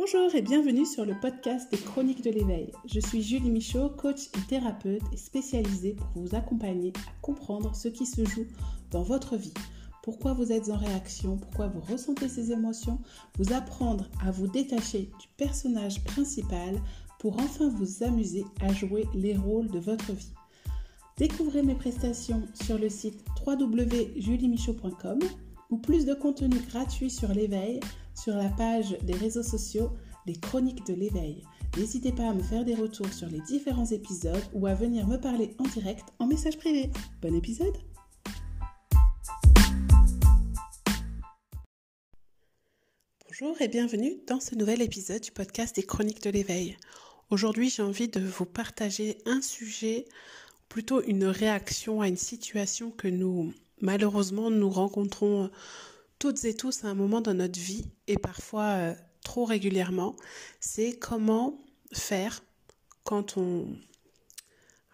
Bonjour et bienvenue sur le podcast des Chroniques de l'éveil. Je suis Julie Michaud, coach et thérapeute et spécialisée pour vous accompagner à comprendre ce qui se joue dans votre vie. Pourquoi vous êtes en réaction, pourquoi vous ressentez ces émotions, vous apprendre à vous détacher du personnage principal pour enfin vous amuser à jouer les rôles de votre vie. Découvrez mes prestations sur le site www.juliemichaud.com ou plus de contenu gratuit sur l'éveil sur la page des réseaux sociaux des Chroniques de l'éveil. N'hésitez pas à me faire des retours sur les différents épisodes ou à venir me parler en direct en message privé. Bon épisode! Bonjour et bienvenue dans ce nouvel épisode du podcast des Chroniques de l'éveil. Aujourd'hui, j'ai envie de vous partager un sujet, plutôt une réaction à une situation que malheureusement, nous rencontrons toutes et tous à un moment dans notre vie et parfois trop régulièrement. C'est comment faire quand on...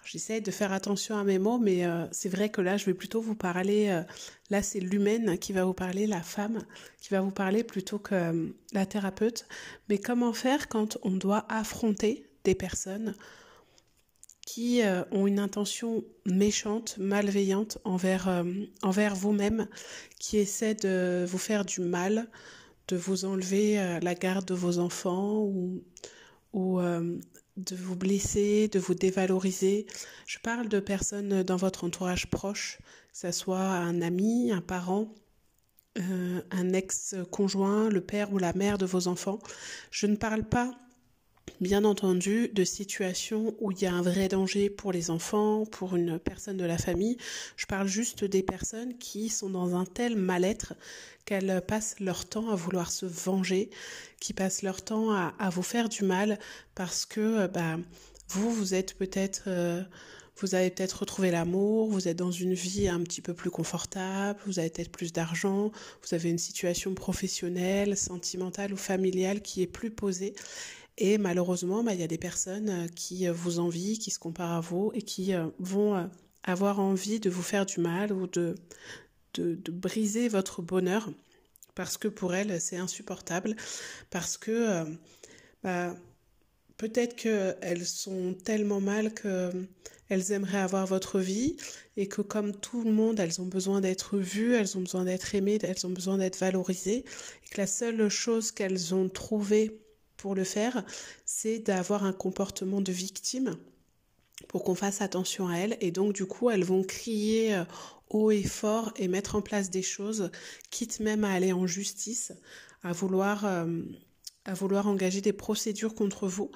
J'essaie de faire attention à mes mots, mais c'est vrai que là, je vais plutôt vous parler... là, c'est l'humaine qui va vous parler, la femme qui va vous parler plutôt que la thérapeute. Mais comment faire quand on doit affronter des personnes qui ont une intention méchante, malveillante envers vous-même, qui essaient de vous faire du mal, de vous enlever la garde de vos enfants ou de vous blesser, de vous dévaloriser. Je parle de personnes dans votre entourage proche, que ce soit un ami, un parent, un ex-conjoint, le père ou la mère de vos enfants. Je ne parle pas bien entendu, de situations où il y a un vrai danger pour les enfants, pour une personne de la famille. Je parle juste des personnes qui sont dans un tel mal-être qu'elles passent leur temps à vouloir se venger, qui passent leur temps à vous faire du mal parce que vous êtes peut-être... vous avez peut-être retrouvé l'amour, vous êtes dans une vie un petit peu plus confortable, vous avez peut-être plus d'argent, vous avez une situation professionnelle, sentimentale ou familiale qui est plus posée. Et malheureusement, il y a des personnes qui vous envient, qui se comparent à vous et qui vont avoir envie de vous faire du mal ou de briser votre bonheur parce que pour elles, c'est insupportable. Parce que peut-être qu'elles sont tellement mal qu'elles aimeraient avoir votre vie et que comme tout le monde, elles ont besoin d'être vues, elles ont besoin d'être aimées, elles ont besoin d'être valorisées et que la seule chose qu'elles ont trouvée pour le faire, c'est d'avoir un comportement de victime pour qu'on fasse attention à elles. Et donc, du coup, elles vont crier haut et fort et mettre en place des choses, quitte même à aller en justice, à vouloir engager des procédures contre vous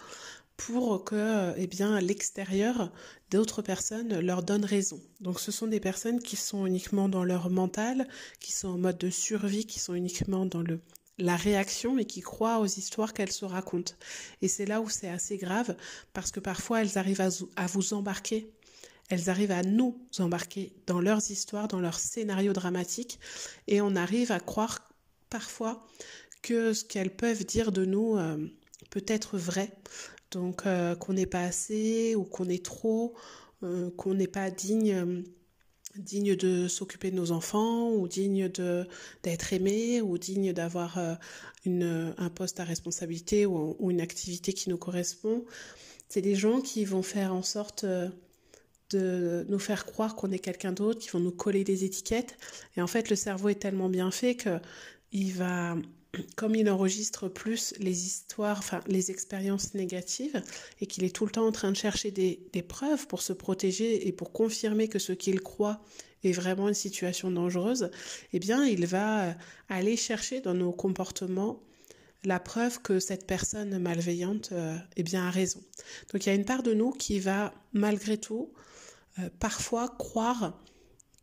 pour que l'extérieur d'autres personnes leur donne raison. Donc ce sont des personnes qui sont uniquement dans leur mental, qui sont en mode de survie, qui sont uniquement dans la réaction et qui croient aux histoires qu'elles se racontent. Et c'est là où c'est assez grave parce que parfois elles arrivent à vous embarquer, elles arrivent à nous embarquer dans leurs histoires, dans leurs scénarios dramatiques et on arrive à croire parfois que ce qu'elles peuvent dire de nous peut être vrai. Donc qu'on n'est pas assez ou qu'on est trop, qu'on n'est pas digne de s'occuper de nos enfants ou digne d'être aimé ou digne d'avoir un poste à responsabilité ou une activité qui nous correspond. C'est des gens qui vont faire en sorte de nous faire croire qu'on est quelqu'un d'autre, qui vont nous coller des étiquettes. Et en fait, le cerveau est tellement bien fait qu'il va... Comme il enregistre plus les histoires, les expériences négatives et qu'il est tout le temps en train de chercher des preuves pour se protéger et pour confirmer que ce qu'il croit est vraiment une situation dangereuse, il va aller chercher dans nos comportements la preuve que cette personne malveillante a raison. Donc il y a une part de nous qui va malgré tout parfois croire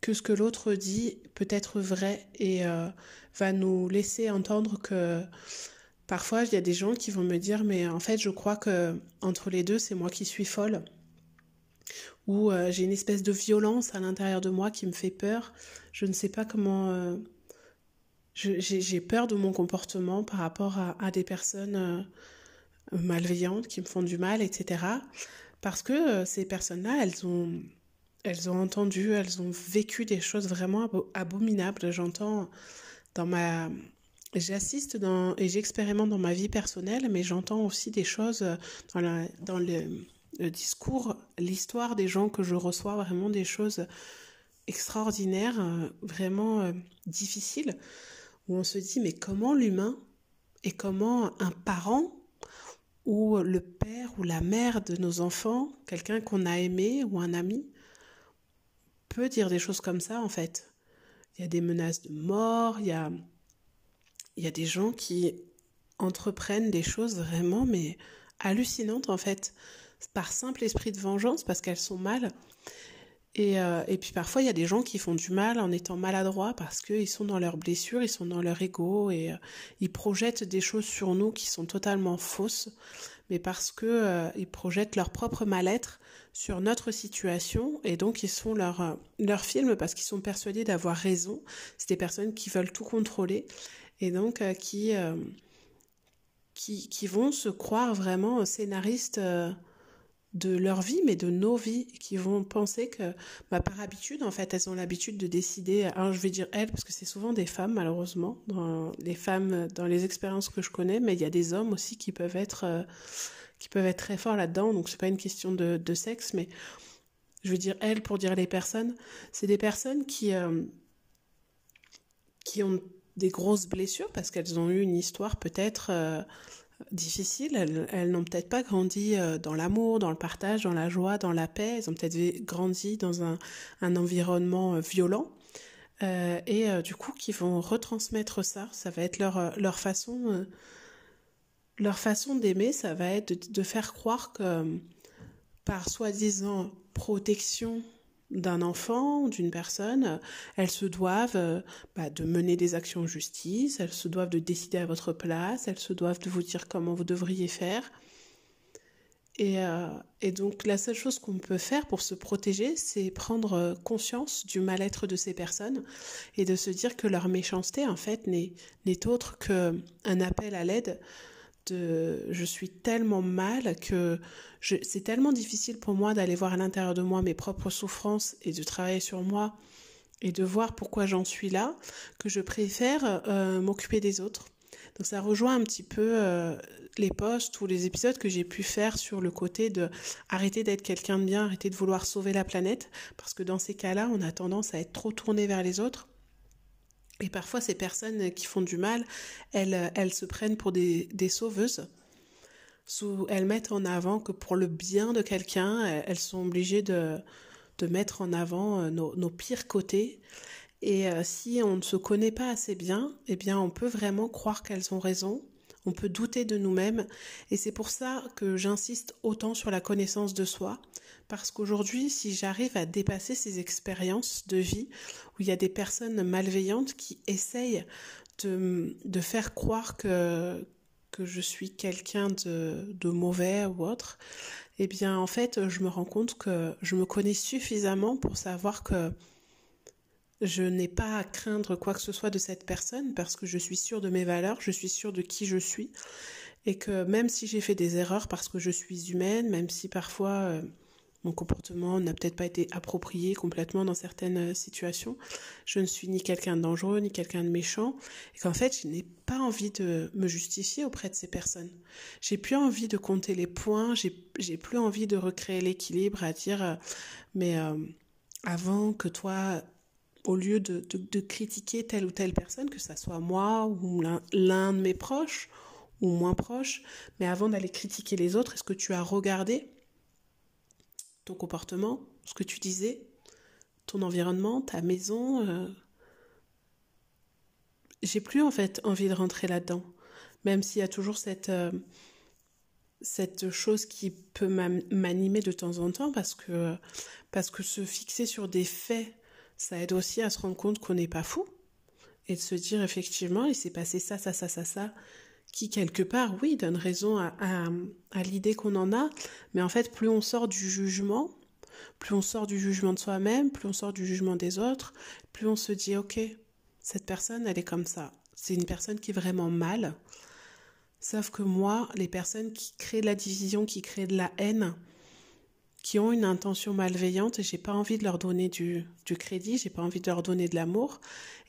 que ce que l'autre dit peut être vrai et va nous laisser entendre que parfois il y a des gens qui vont me dire mais en fait je crois que entre les deux c'est moi qui suis folle ou j'ai une espèce de violence à l'intérieur de moi qui me fait peur, je ne sais pas comment j'ai peur de mon comportement par rapport à des personnes malveillantes qui me font du mal, etc. Parce que ces personnes-là, elles ont entendu, elles ont vécu des choses vraiment abominables. J'entends dans j'assiste et j'expérimente dans ma vie personnelle, mais j'entends aussi des choses dans le discours, l'histoire des gens que je reçois, vraiment des choses extraordinaires, vraiment difficiles, où on se dit, mais comment l'humain et comment un parent ou le père ou la mère de nos enfants, quelqu'un qu'on a aimé ou un ami, peut dire des choses comme ça en fait. Il y a des menaces de mort, il y a des gens qui entreprennent des choses vraiment mais hallucinantes en fait, par simple esprit de vengeance parce qu'elles sont mal. Et puis parfois il y a des gens qui font du mal en étant maladroits parce qu'ils sont dans leurs blessures, ils sont dans leur ego et ils projettent des choses sur nous qui sont totalement fausses, mais parce que ils projettent leur propre mal-être sur notre situation et donc ils font leur film parce qu'ils sont persuadés d'avoir raison. C'est des personnes qui veulent tout contrôler et donc qui vont se croire vraiment scénaristes de leur vie, mais de nos vies, qui vont penser que, par habitude, en fait, elles ont l'habitude de décider, alors je vais dire elles, parce que c'est souvent des femmes, malheureusement, dans les expériences que je connais, mais il y a des hommes aussi qui peuvent être très forts là-dedans, donc c'est pas une question de sexe, mais je veux dire elles pour dire les personnes, c'est des personnes qui ont des grosses blessures, parce qu'elles ont eu une histoire peut-être difficiles. Elles n'ont peut-être pas grandi dans l'amour, dans le partage, dans la joie, dans la paix. Elles ont peut-être grandi dans un environnement violent. Du coup, qui vont retransmettre ça. Ça va être leur façon d'aimer. Ça va être de faire croire que par soi-disant protection d'un enfant, d'une personne, elles se doivent de mener des actions de justice, elles se doivent de décider à votre place, elles se doivent de vous dire comment vous devriez faire. Et donc la seule chose qu'on peut faire pour se protéger, c'est prendre conscience du mal-être de ces personnes et de se dire que leur méchanceté, en fait, n'est autre qu'un appel à l'aide je suis tellement mal que c'est tellement difficile pour moi d'aller voir à l'intérieur de moi mes propres souffrances et de travailler sur moi et de voir pourquoi j'en suis là, que je préfère m'occuper des autres. Donc ça rejoint un petit peu les posts ou les épisodes que j'ai pu faire sur le côté de arrêter d'être quelqu'un de bien, arrêter de vouloir sauver la planète, parce que dans ces cas-là, on a tendance à être trop tourné vers les autres. Et parfois, ces personnes qui font du mal, elles se prennent pour des sauveuses. Elles mettent en avant que pour le bien de quelqu'un, elles sont obligées de mettre en avant nos pires côtés. Et si on ne se connaît pas assez bien, eh bien, on peut vraiment croire qu'elles ont raison. On peut douter de nous-mêmes. Et c'est pour ça que j'insiste autant sur la connaissance de soi. Parce qu'aujourd'hui, si j'arrive à dépasser ces expériences de vie où il y a des personnes malveillantes qui essayent de faire croire que je suis quelqu'un de mauvais ou autre, eh bien, en fait, je me rends compte que je me connais suffisamment pour savoir que je n'ai pas à craindre quoi que ce soit de cette personne parce que je suis sûre de mes valeurs, je suis sûre de qui je suis et que même si j'ai fait des erreurs parce que je suis humaine, même si parfois mon comportement n'a peut-être pas été approprié complètement dans certaines situations, je ne suis ni quelqu'un de dangereux ni quelqu'un de méchant et qu'en fait je n'ai pas envie de me justifier auprès de ces personnes. J'ai plus envie de compter les points, j'ai plus envie de recréer l'équilibre à dire mais avant que toi, au lieu de critiquer telle ou telle personne, que ça soit moi ou l'un de mes proches ou moins proches, mais avant d'aller critiquer les autres, est-ce que tu as regardé ton comportement, ce que tu disais, ton environnement, ta maison J'ai plus en fait envie de rentrer là-dedans, même s'il y a toujours cette chose qui peut m'animer de temps en temps parce que se fixer sur des faits, ça aide aussi à se rendre compte qu'on n'est pas fou et de se dire effectivement il s'est passé ça, qui quelque part, oui, donne raison à l'idée qu'on en a, mais en fait plus on sort du jugement, plus on sort du jugement de soi-même, plus on sort du jugement des autres, plus on se dit ok, cette personne elle est comme ça, c'est une personne qui est vraiment mal. Sauf que moi, les personnes qui créent de la division, qui créent de la haine, qui ont une intention malveillante et j'ai pas envie de leur donner du crédit, j'ai pas envie de leur donner de l'amour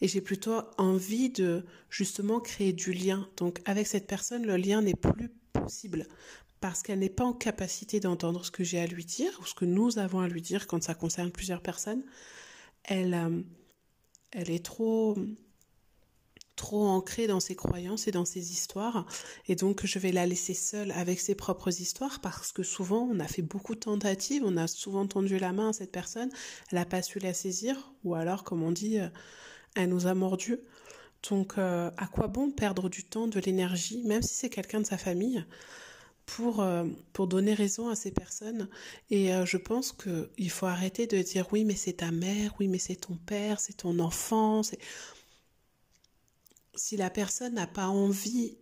et j'ai plutôt envie de justement créer du lien. Donc avec cette personne, le lien n'est plus possible parce qu'elle n'est pas en capacité d'entendre ce que j'ai à lui dire ou ce que nous avons à lui dire quand ça concerne plusieurs personnes. Elle est trop ancrée dans ses croyances et dans ses histoires et donc je vais la laisser seule avec ses propres histoires parce que souvent on a fait beaucoup de tentatives, on a souvent tendu la main à cette personne, elle n'a pas su la saisir ou alors comme on dit, elle nous a mordu. Donc à quoi bon perdre du temps, de l'énergie, même si c'est quelqu'un de sa famille, pour donner raison à ces personnes. Et je pense qu'il faut arrêter de dire oui mais c'est ta mère, oui mais c'est ton père, c'est ton enfant. Si la personne n'a pas envie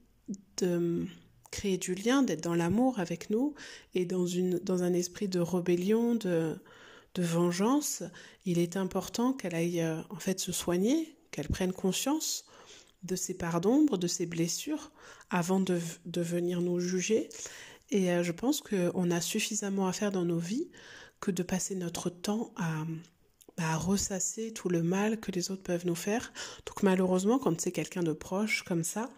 de créer du lien, d'être dans l'amour avec nous et dans un esprit de rébellion, de vengeance, il est important qu'elle aille en fait se soigner, qu'elle prenne conscience de ses parts d'ombre, de ses blessures, avant de venir nous juger. Et je pense qu'on a suffisamment à faire dans nos vies que de passer notre temps à ressasser tout le mal que les autres peuvent nous faire. Donc malheureusement, quand c'est quelqu'un de proche comme ça,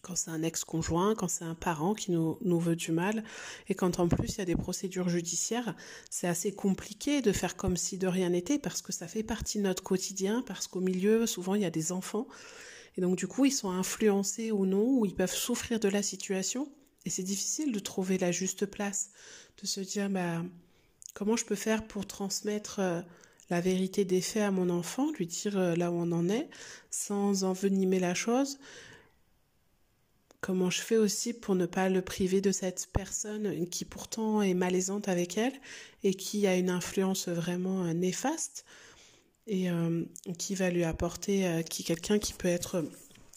quand c'est un ex-conjoint, quand c'est un parent qui nous veut du mal, et quand en plus il y a des procédures judiciaires, c'est assez compliqué de faire comme si de rien n'était, parce que ça fait partie de notre quotidien, parce qu'au milieu, souvent, il y a des enfants, et donc du coup, ils sont influencés ou non, ou ils peuvent souffrir de la situation, et c'est difficile de trouver la juste place, de se dire, comment je peux faire pour transmettre la vérité des faits à mon enfant, lui dire là où on en est, sans envenimer la chose. Comment je fais aussi pour ne pas le priver de cette personne qui pourtant est malaisante avec elle et qui a une influence vraiment néfaste et qui va lui apporter quelqu'un qui peut être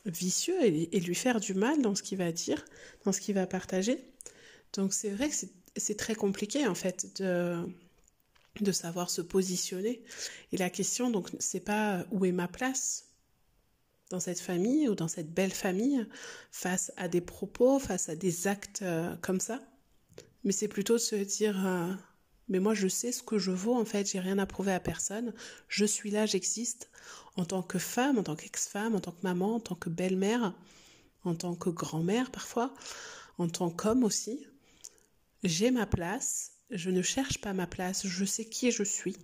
vicieux et lui faire du mal dans ce qu'il va dire, dans ce qu'il va partager. Donc c'est vrai que c'est très compliqué en fait de savoir se positionner. Et la question donc c'est pas où est ma place dans cette famille ou dans cette belle famille face à des propos, face à des actes comme ça. Mais c'est plutôt de se dire mais moi je sais ce que je vaux en fait, j'ai rien à prouver à personne, je suis là, j'existe en tant que femme, en tant qu'ex-femme, en tant que maman, en tant que belle-mère, en tant que grand-mère parfois, en tant qu'homme aussi. J'ai ma place, je ne cherche pas ma place, je sais qui je suis.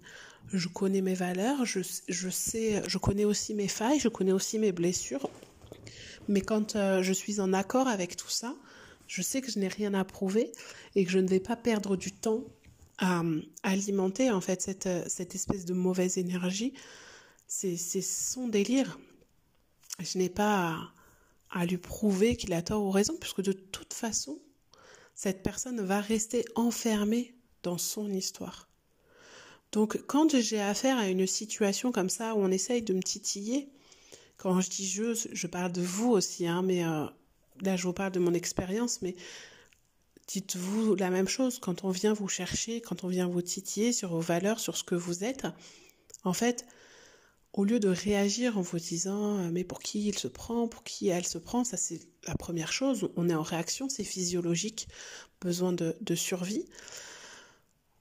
Je connais mes valeurs, je connais aussi mes failles, je connais aussi mes blessures. Mais quand je suis en accord avec tout ça, je sais que je n'ai rien à prouver et que je ne vais pas perdre du temps à alimenter en fait cette espèce de mauvaise énergie. C'est son délire. Je n'ai pas à lui prouver qu'il a tort ou raison, puisque de toute façon, cette personne va rester enfermée dans son histoire. Donc quand j'ai affaire à une situation comme ça où on essaye de me titiller, quand je dis je parle de vous aussi, mais là je vous parle de mon expérience, mais dites-vous la même chose quand on vient vous chercher, quand on vient vous titiller sur vos valeurs, sur ce que vous êtes. En fait, au lieu de réagir en vous disant mais pour qui il se prend, pour qui elle se prend, ça c'est la première chose, on est en réaction, c'est physiologique, besoin de survie.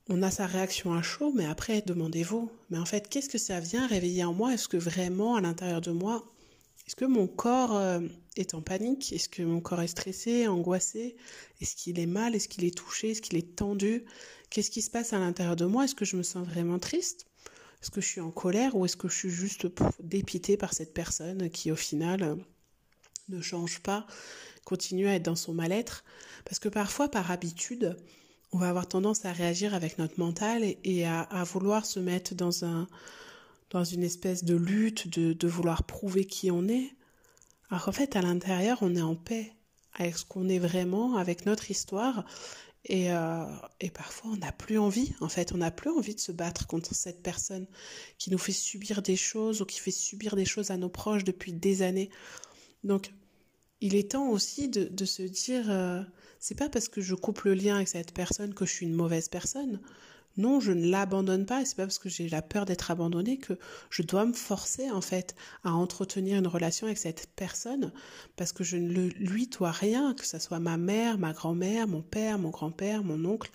On a sa réaction à chaud, mais après, demandez-vous, mais en fait, qu'est-ce que ça vient réveiller en moi? Est-ce que vraiment, à l'intérieur de moi, est-ce que mon corps est en panique? Est-ce que mon corps est stressé, angoissé? Est-ce qu'il est mal? Est-ce qu'il est touché? Est-ce qu'il est tendu? Qu'est-ce qui se passe à l'intérieur de moi? Est-ce que je me sens vraiment triste? Est-ce que je suis en colère ou est-ce que je suis juste dépitée par cette personne qui, au final, ne change pas, continue à être dans son mal-être? Parce que parfois, par habitude, on va avoir tendance à réagir avec notre mental et à vouloir se mettre dans une espèce de lutte, de vouloir prouver qui on est. Alors qu'en fait, à l'intérieur, on est en paix avec ce qu'on est vraiment, avec notre histoire. Et parfois, on n'a plus envie. En fait, on n'a plus envie de se battre contre cette personne qui nous fait subir des choses ou qui fait subir des choses à nos proches depuis des années. Donc, il est temps aussi de se dire c'est pas parce que je coupe le lien avec cette personne que je suis une mauvaise personne. Non, je ne l'abandonne pas et c'est pas parce que j'ai la peur d'être abandonnée que je dois me forcer en fait à entretenir une relation avec cette personne parce que je ne lui dois rien, que ce soit ma mère, ma grand-mère, mon père, mon grand-père, mon oncle.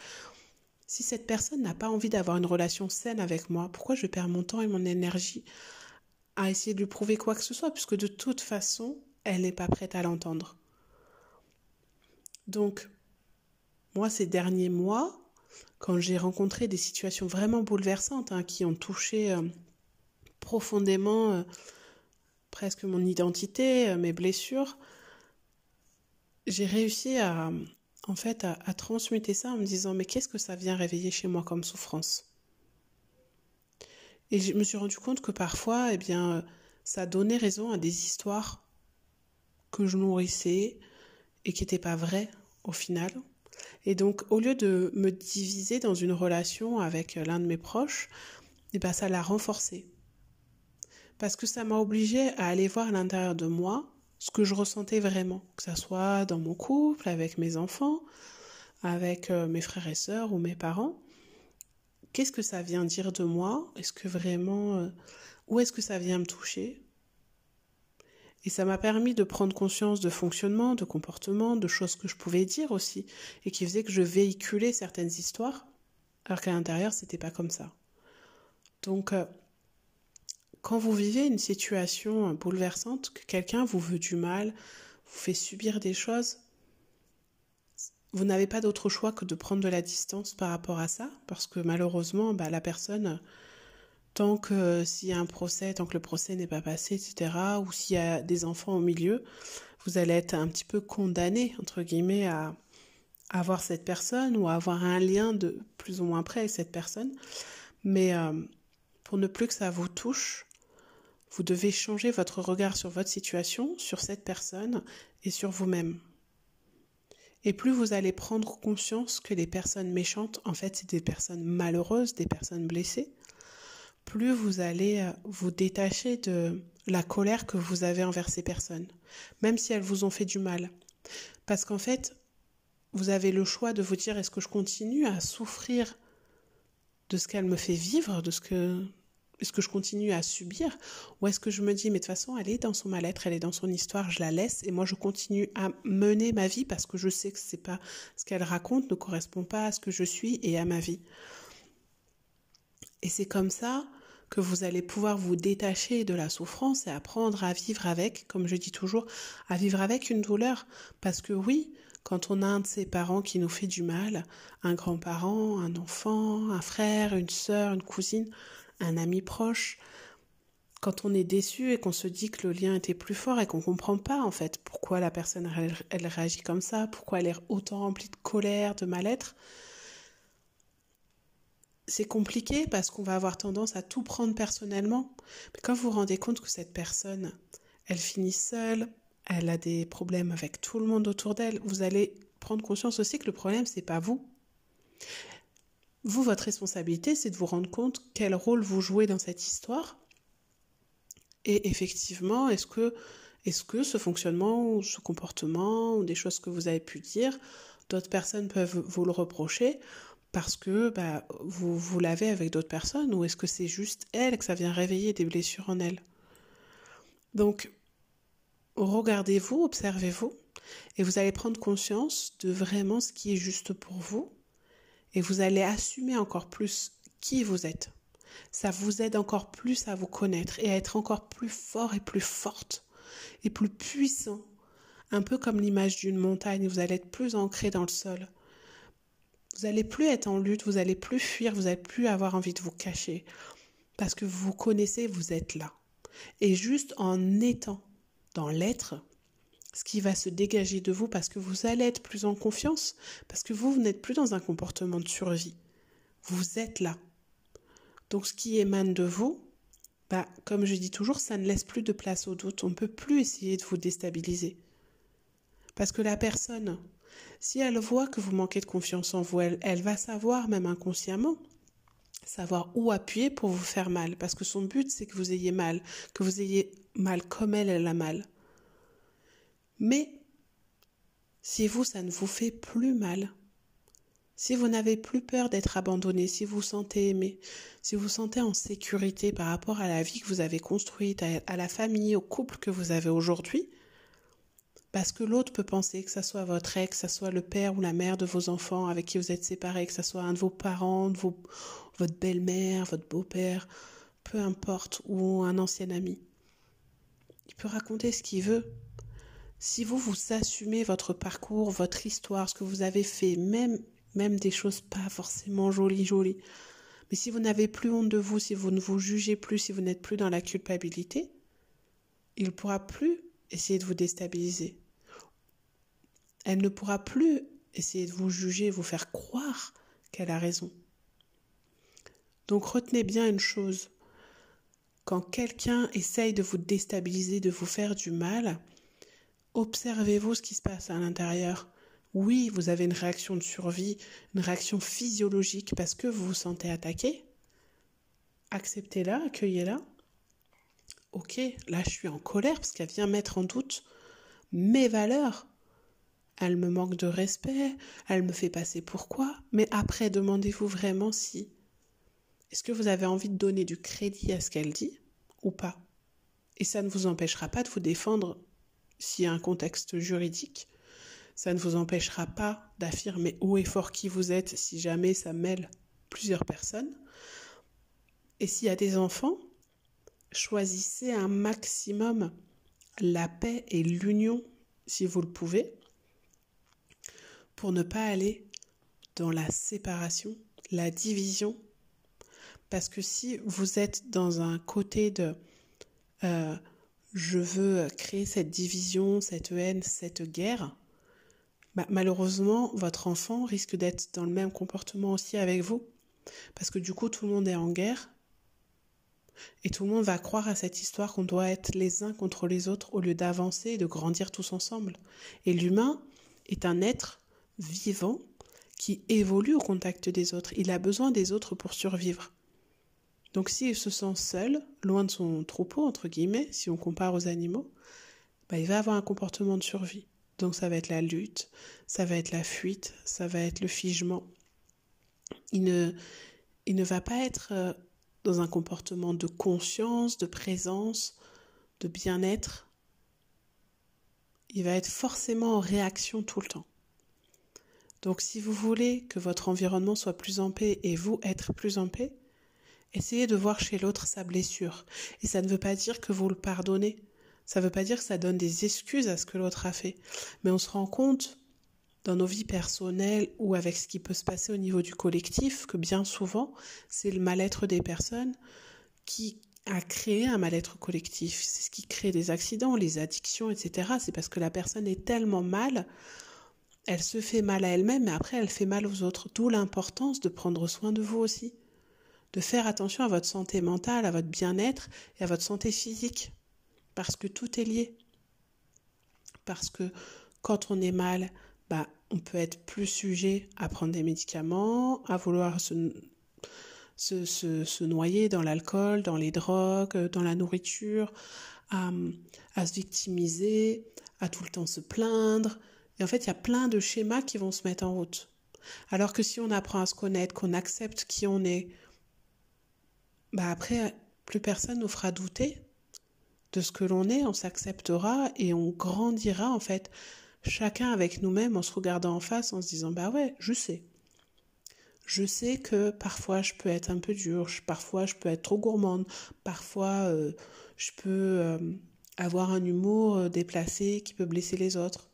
Si cette personne n'a pas envie d'avoir une relation saine avec moi, pourquoi je perds mon temps et mon énergie à essayer de lui prouver quoi que ce soit, puisque de toute façon, elle n'est pas prête à l'entendre. Donc, moi, ces derniers mois, quand j'ai rencontré des situations vraiment bouleversantes qui ont touché profondément presque mon identité, mes blessures, j'ai réussi à transmuter ça en me disant mais qu'est-ce que ça vient réveiller chez moi comme souffrance? Et je me suis rendu compte que parfois, ça donnait raison à des histoires que je nourrissais et qui n'étaient pas vraies au final. Et donc, au lieu de me diviser dans une relation avec l'un de mes proches, ça l'a renforcé. Parce que ça m'a obligée à aller voir à l'intérieur de moi ce que je ressentais vraiment, que ça soit dans mon couple, avec mes enfants, avec mes frères et sœurs ou mes parents. Qu'est-ce que ça vient dire de moi? Est-ce que vraiment... où est-ce que ça vient me toucher? Et ça m'a permis de prendre conscience de fonctionnement, de comportement, de choses que je pouvais dire aussi, et qui faisaient que je véhiculais certaines histoires, alors qu'à l'intérieur, c'était pas comme ça. Donc, quand vous vivez une situation bouleversante, que quelqu'un vous veut du mal, vous fait subir des choses, vous n'avez pas d'autre choix que de prendre de la distance par rapport à ça, parce que malheureusement, la personne, s'il y a un procès, tant que le procès n'est pas passé, etc., ou s'il y a des enfants au milieu, vous allez être un petit peu condamné, entre guillemets, à avoir cette personne ou à avoir un lien de plus ou moins près avec cette personne. Mais pour ne plus que ça vous touche, vous devez changer votre regard sur votre situation, sur cette personne et sur vous-même. Et plus vous allez prendre conscience que les personnes méchantes, en fait, c'est des personnes malheureuses, des personnes blessées, plus vous allez vous détacher de la colère que vous avez envers ces personnes, même si elles vous ont fait du mal. Parce qu'en fait, vous avez le choix de vous dire, est-ce que je continue à souffrir de ce qu'elle me fait vivre, est-ce que je continue à subir, ou est-ce que je me dis, mais de toute façon, elle est dans son mal-être, elle est dans son histoire, je la laisse, et moi je continue à mener ma vie parce que je sais que c'est pas ce qu'elle raconte ne correspond pas à ce que je suis et à ma vie. Et c'est comme ça que vous allez pouvoir vous détacher de la souffrance et apprendre à vivre avec, comme je dis toujours, à vivre avec une douleur. Parce que oui, quand on a un de ses parents qui nous fait du mal, un grand-parent, un enfant, un frère, une sœur, une cousine, un ami proche, quand on est déçu et qu'on se dit que le lien était plus fort et qu'on ne comprend pas en fait pourquoi la personne elle réagit comme ça, pourquoi elle est autant remplie de colère, de mal-être, c'est compliqué parce qu'on va avoir tendance à tout prendre personnellement. Mais quand vous vous rendez compte que cette personne, elle finit seule, elle a des problèmes avec tout le monde autour d'elle, vous allez prendre conscience aussi que le problème, c'est pas vous. Vous, votre responsabilité, c'est de vous rendre compte quel rôle vous jouez dans cette histoire. Et effectivement, est-ce que ce fonctionnement ou ce comportement ou des choses que vous avez pu dire, d'autres personnes peuvent vous le reprocher parce que vous l'avez avec d'autres personnes, ou est-ce que c'est juste elle que ça vient réveiller des blessures en elle? Donc, regardez-vous, observez-vous, et vous allez prendre conscience de vraiment ce qui est juste pour vous, et vous allez assumer encore plus qui vous êtes. Ça vous aide encore plus à vous connaître et à être encore plus fort et plus forte et plus puissant. Un peu comme l'image d'une montagne, vous allez être plus ancré dans le sol. Vous n'allez plus être en lutte, vous n'allez plus fuir, vous n'allez plus avoir envie de vous cacher. Parce que vous connaissez, vous êtes là. Et juste en étant dans l'être, ce qui va se dégager de vous, parce que vous allez être plus en confiance, parce que vous n'êtes plus dans un comportement de survie. Vous êtes là. Donc ce qui émane de vous, comme je dis toujours, ça ne laisse plus de place au doute. On ne peut plus essayer de vous déstabiliser. Parce que la personne, si elle voit que vous manquez de confiance en vous, elle va savoir, même inconsciemment, savoir où appuyer pour vous faire mal. Parce que son but, c'est que vous ayez mal comme elle a mal. Mais si vous, ça ne vous fait plus mal, si vous n'avez plus peur d'être abandonné, si vous vous sentez aimé, si vous vous sentez en sécurité par rapport à la vie que vous avez construite, à la famille, au couple que vous avez aujourd'hui, Parce que l'autre peut penser que ça soit votre ex, que ça soit le père ou la mère de vos enfants avec qui vous êtes séparés, que ça soit un de vos parents, votre belle-mère, votre beau-père, peu importe, ou un ancien ami. Il peut raconter ce qu'il veut. Si vous assumez votre parcours, votre histoire, ce que vous avez fait, même des choses pas forcément jolies, mais si vous n'avez plus honte de vous, si vous ne vous jugez plus, si vous n'êtes plus dans la culpabilité, il ne pourra plus essayer de vous déstabiliser. Elle ne pourra plus essayer de vous juger, vous faire croire qu'elle a raison. Donc retenez bien une chose. Quand quelqu'un essaye de vous déstabiliser, de vous faire du mal, observez-vous ce qui se passe à l'intérieur. Oui, vous avez une réaction de survie, une réaction physiologique parce que vous vous sentez attaqué. Acceptez-la, accueillez-la. Ok, là je suis en colère parce qu'elle vient mettre en doute mes valeurs. Elle me manque de respect, elle me fait passer pour quoi? Mais après, demandez-vous vraiment si... Est-ce que vous avez envie de donner du crédit à ce qu'elle dit ou pas? Et ça ne vous empêchera pas de vous défendre s'il y a un contexte juridique. Ça ne vous empêchera pas d'affirmer haut et fort qui vous êtes si jamais ça mêle plusieurs personnes. Et s'il y a des enfants, choisissez un maximum la paix et l'union si vous le pouvez pour ne pas aller dans la séparation, la division. Parce que si vous êtes dans un côté de je veux créer cette division, cette haine, cette guerre, malheureusement, votre enfant risque d'être dans le même comportement aussi avec vous. Parce que du coup, tout le monde est en guerre et tout le monde va croire à cette histoire qu'on doit être les uns contre les autres au lieu d'avancer et de grandir tous ensemble. Et l'humain est un être vivant qui évolue au contact des autres. Il a besoin des autres pour survivre. Donc s'il se sent seul, loin de son troupeau, entre guillemets, si on compare aux animaux, il va avoir un comportement de survie. Donc ça va être la lutte, ça va être la fuite, ça va être le figement. Il ne va pas être dans un comportement de conscience, de présence, de bien-être. Il va être forcément en réaction tout le temps. Donc si vous voulez que votre environnement soit plus en paix et vous être plus en paix, essayez de voir chez l'autre sa blessure. Et ça ne veut pas dire que vous le pardonnez. Ça ne veut pas dire que ça donne des excuses à ce que l'autre a fait. Mais on se rend compte, dans nos vies personnelles ou avec ce qui peut se passer au niveau du collectif, que bien souvent, c'est le mal-être des personnes qui a créé un mal-être collectif. C'est ce qui crée des accidents, les addictions, etc. C'est parce que la personne est tellement mal, elle se fait mal à elle-même, mais après elle fait mal aux autres. D'où l'importance de prendre soin de vous aussi. De faire attention à votre santé mentale, à votre bien-être et à votre santé physique. Parce que tout est lié. Parce que quand on est mal, on peut être plus sujet à prendre des médicaments, à vouloir se noyer dans l'alcool, dans les drogues, dans la nourriture, à se victimiser, à tout le temps se plaindre. Et en fait, il y a plein de schémas qui vont se mettre en route. Alors que si on apprend à se connaître, qu'on accepte qui on est, après, plus personne nous fera douter de ce que l'on est, on s'acceptera et on grandira en fait, chacun avec nous-mêmes en se regardant en face, en se disant ouais, je sais. Je sais que parfois je peux être un peu dure, parfois je peux être trop gourmande, parfois je peux avoir un humour déplacé qui peut blesser les autres.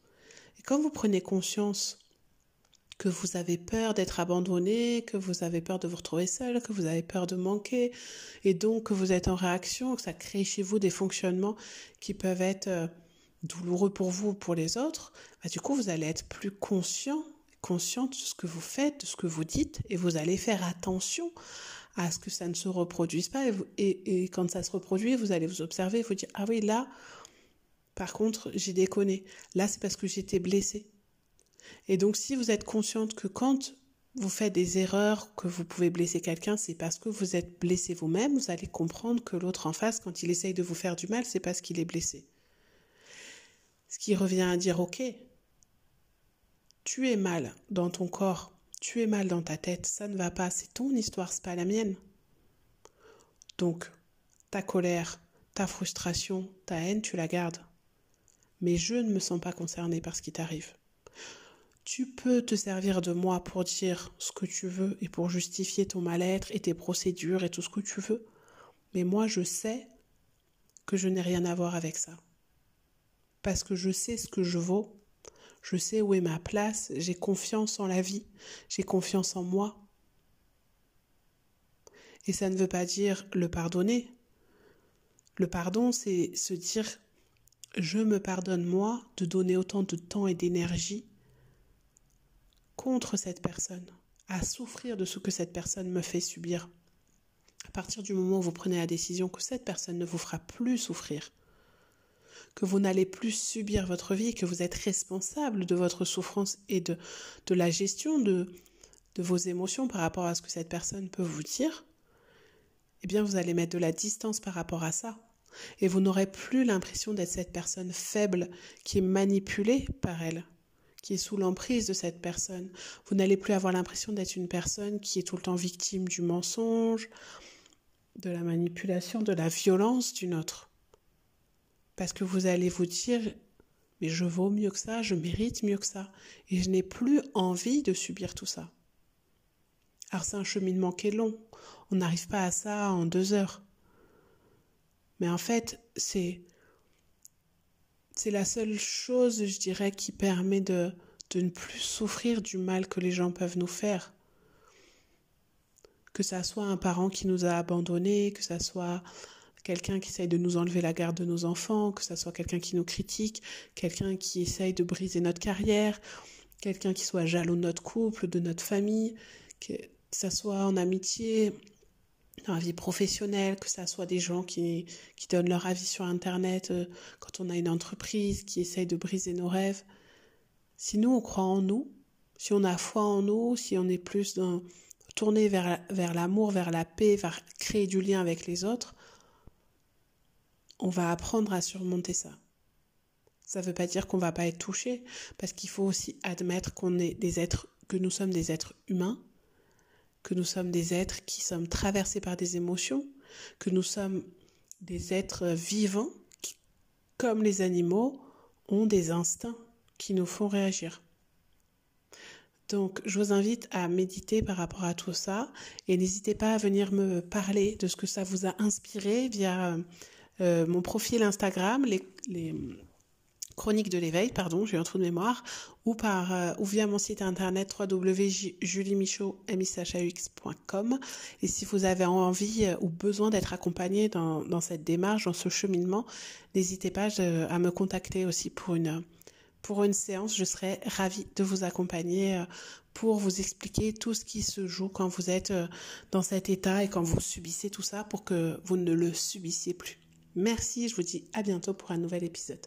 Et quand vous prenez conscience que vous avez peur d'être abandonné, que vous avez peur de vous retrouver seul, que vous avez peur de manquer, et donc que vous êtes en réaction, que ça crée chez vous des fonctionnements qui peuvent être douloureux pour vous ou pour les autres, du coup vous allez être plus consciente de ce que vous faites, de ce que vous dites, et vous allez faire attention à ce que ça ne se reproduise pas, et quand ça se reproduit, vous allez vous observer et vous dire « Ah oui, là, par contre, j'ai déconné. Là, c'est parce que j'étais blessée. » Et donc, si vous êtes consciente que quand vous faites des erreurs, que vous pouvez blesser quelqu'un, c'est parce que vous êtes blessé vous-même, vous allez comprendre que l'autre en face, quand il essaye de vous faire du mal, c'est parce qu'il est blessé. Ce qui revient à dire, ok, tu es mal dans ton corps, tu es mal dans ta tête, ça ne va pas, c'est ton histoire, c'est pas la mienne. Donc, ta colère, ta frustration, ta haine, tu la gardes. mais je ne me sens pas concernée par ce qui t'arrive. Tu peux te servir de moi pour dire ce que tu veux et pour justifier ton mal-être et tes procédures et tout ce que tu veux, mais moi je sais que je n'ai rien à voir avec ça. Parce que je sais ce que je vaux, je sais où est ma place, j'ai confiance en la vie, j'ai confiance en moi. Et ça ne veut pas dire le pardonner. Le pardon, c'est se dire « je me pardonne moi de donner autant de temps et d'énergie contre cette personne, à souffrir de ce que cette personne me fait subir. » À partir du moment où vous prenez la décision que cette personne ne vous fera plus souffrir, que vous n'allez plus subir votre vie, que vous êtes responsable de votre souffrance et de la gestion de vos émotions par rapport à ce que cette personne peut vous dire, eh bien vous allez mettre de la distance par rapport à ça. Et vous n'aurez plus l'impression d'être cette personne faible qui est manipulée par elle, qui est sous l'emprise de cette personne. Vous n'allez plus avoir l'impression d'être une personne qui est tout le temps victime du mensonge, de la manipulation, de la violence d'une autre. Parce que vous allez vous dire, mais je vaux mieux que ça, je mérite mieux que ça. Et je n'ai plus envie de subir tout ça. Alors c'est un cheminement qui est long. On n'arrive pas à ça en 2 heures. Mais en fait, c'est la seule chose, je dirais, qui permet de ne plus souffrir du mal que les gens peuvent nous faire. Que ça soit un parent qui nous a abandonnés, que ça soit quelqu'un qui essaye de nous enlever la garde de nos enfants, que ça soit quelqu'un qui nous critique, quelqu'un qui essaye de briser notre carrière, quelqu'un qui soit jaloux de notre couple, de notre famille, que ça soit en amitié, dans la vie professionnelle, que ça soit des gens qui donnent leur avis sur Internet quand on a une entreprise, qui essayent de briser nos rêves. Si nous, on croit en nous, si on a foi en nous, si on est plus tourné vers l'amour, vers la paix, vers créer du lien avec les autres, on va apprendre à surmonter ça. Ça ne veut pas dire qu'on ne va pas être touché, parce qu'il faut aussi admettre que nous sommes des êtres humains, que nous sommes des êtres qui sommes traversés par des émotions, que nous sommes des êtres vivants qui, comme les animaux, ont des instincts qui nous font réagir. Donc, je vous invite à méditer par rapport à tout ça et n'hésitez pas à venir me parler de ce que ça vous a inspiré via mon profil Instagram, les Chroniques de l'éveil, j'ai un trou de mémoire, ou via mon site internet www.juliemichaud.com. Et si vous avez envie ou besoin d'être accompagné dans cette démarche, dans ce cheminement, n'hésitez pas à me contacter aussi pour une séance. Je serai ravie de vous accompagner pour vous expliquer tout ce qui se joue quand vous êtes dans cet état et quand vous subissez tout ça pour que vous ne le subissiez plus. Merci, je vous dis à bientôt pour un nouvel épisode.